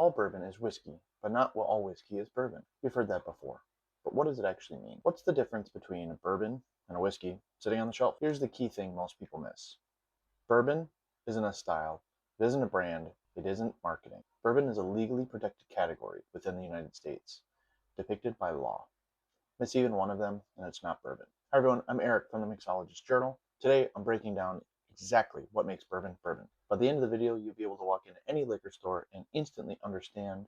All bourbon is whiskey, but not all whiskey is bourbon. You've heard that before. But what does it actually mean? What's the difference between a bourbon and a whiskey sitting on the shelf? Here's the key thing most people miss. Bourbon isn't a style, it isn't a brand, it isn't marketing. Bourbon is a legally protected category within the United States, depicted by law. Miss even one of them, and it's not bourbon. Hi everyone, I'm Erik from the Mixologist Journal. Today I'm breaking down exactly what makes bourbon bourbon. By the end of the video, you'll be able to walk into any liquor store and instantly understand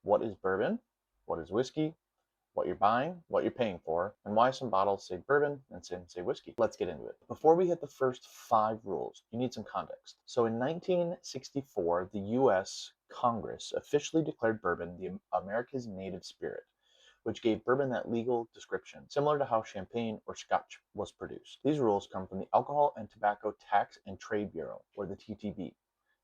what is bourbon, what is whiskey, what you're buying, what you're paying for, and why some bottles say bourbon and some say whiskey. Let's get into it. Before we hit the first 5 rules, you need some context. So in 1964, the U.S. Congress officially declared bourbon the America's native spirit, which gave bourbon that legal description, similar to how champagne or scotch was produced. These rules come from the Alcohol and Tobacco Tax and Trade Bureau, or the TTB.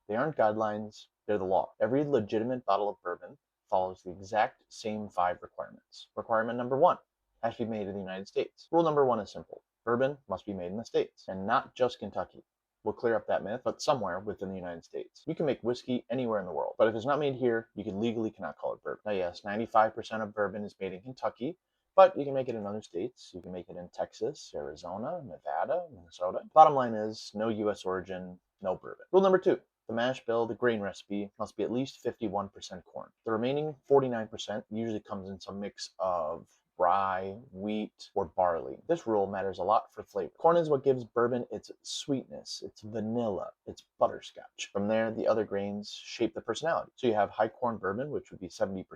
They aren't guidelines, they're the law. Every legitimate bottle of bourbon follows the exact same 5 requirements. Requirement number 1, has to be made in the United States. Rule number 1 is simple. Bourbon must be made in the States, and not just Kentucky. We'll clear up that myth, but somewhere within the United States. You can make whiskey anywhere in the world, but if it's not made here, you legally cannot call it bourbon. Now yes, 95% of bourbon is made in Kentucky, but you can make it in other states. You can make it in Texas, Arizona, Nevada, Minnesota. Bottom line is, no U.S. origin, no bourbon. Rule number 2. The mash bill, the grain recipe, must be at least 51% corn. The remaining 49% usually comes in some mix of rye, wheat, or barley. This rule matters a lot for flavor. Corn is what gives bourbon its sweetness, its vanilla, its butterscotch. From there, the other grains shape the personality. So you have high corn bourbon, which would be 70%,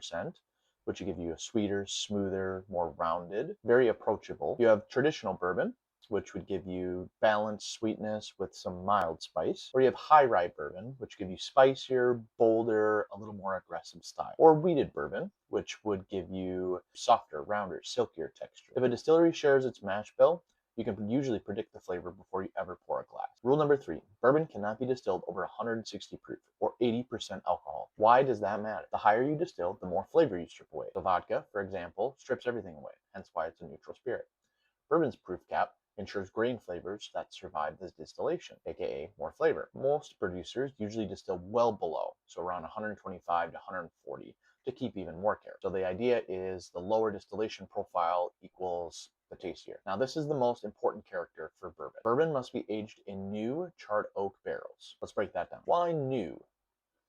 which would give you a sweeter, smoother, more rounded, very approachable. You have traditional bourbon, which would give you balanced sweetness with some mild spice. Or you have high-rye bourbon, which give you spicier, bolder, a little more aggressive style. Or wheated bourbon, which would give you softer, rounder, silkier texture. If a distillery shares its mash bill, you can usually predict the flavor before you ever pour a glass. Rule number 3, bourbon cannot be distilled over 160 proof or 80% alcohol. Why does that matter? The higher you distill, the more flavor you strip away. The vodka, for example, strips everything away, hence why it's a neutral spirit. Bourbon's proof cap ensures grain flavors that survive this distillation, aka more flavor. Most producers usually distill well below, so around 125 to 140, to keep even more care. So the idea is the lower distillation profile equals the tastier. Now this is the most important character for bourbon. Bourbon must be aged in new charred oak barrels. Let's break that down. Why new?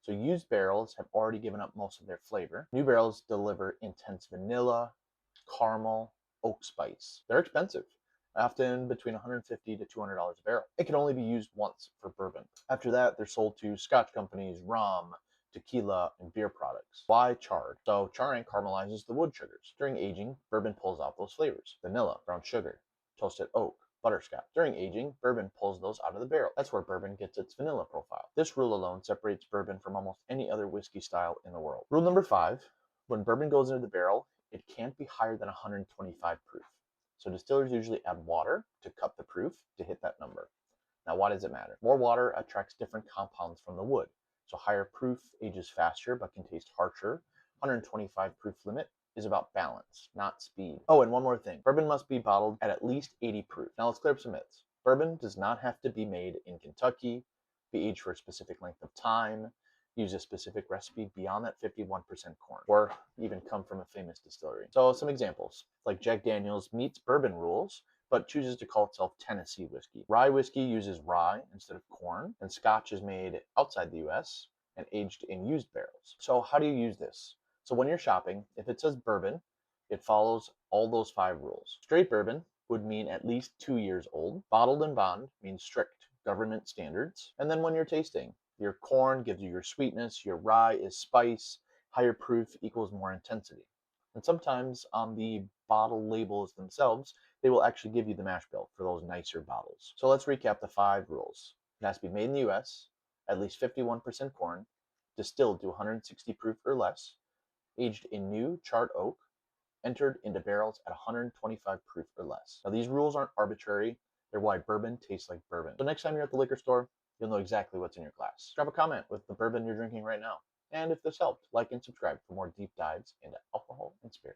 So used barrels have already given up most of their flavor. New barrels deliver intense vanilla, caramel, oak spice. They're expensive, often between $150 to $200 a barrel. It can only be used once for bourbon. After that, they're sold to scotch companies, rum, tequila, and beer products. Why charred? So charring caramelizes the wood sugars. During aging, bourbon pulls out those flavors. Vanilla, brown sugar, toasted oak, butterscotch. During aging, bourbon pulls those out of the barrel. That's where bourbon gets its vanilla profile. This rule alone separates bourbon from almost any other whiskey style in the world. Rule number 5, when bourbon goes into the barrel, it can't be higher than 125 proof. So distillers usually add water to cut the proof to hit that number. Now why does it matter? More water attracts different compounds from the wood. So higher proof ages faster but can taste harsher. 125 proof limit is about balance, not speed. Oh, and one more thing. Bourbon must be bottled at least 80 proof. Now let's clear up some myths. Bourbon does not have to be made in Kentucky, be aged for a specific length of time, use a specific recipe beyond that 51% corn, or even come from a famous distillery. So some examples, like Jack Daniel's meets bourbon rules, but chooses to call itself Tennessee whiskey. Rye whiskey uses rye instead of corn, and scotch is made outside the US and aged in used barrels. So how do you use this? So when you're shopping, if it says bourbon, it follows all those 5 rules. Straight bourbon would mean at least 2 years old. Bottled and bond means strict government standards. And then when you're tasting, your corn gives you your sweetness, your rye is spice, higher proof equals more intensity. And sometimes on the bottle labels themselves, they will actually give you the mash bill for those nicer bottles. So let's recap the 5 rules. It has to be made in the US, at least 51% corn, distilled to 160 proof or less, aged in new charred oak, entered into barrels at 125 proof or less. Now these rules aren't arbitrary, they're why bourbon tastes like bourbon. So next time you're at the liquor store, you'll know exactly what's in your glass. Drop a comment with the bourbon you're drinking right now. And if this helped, like and subscribe for more deep dives into alcohol and spirits.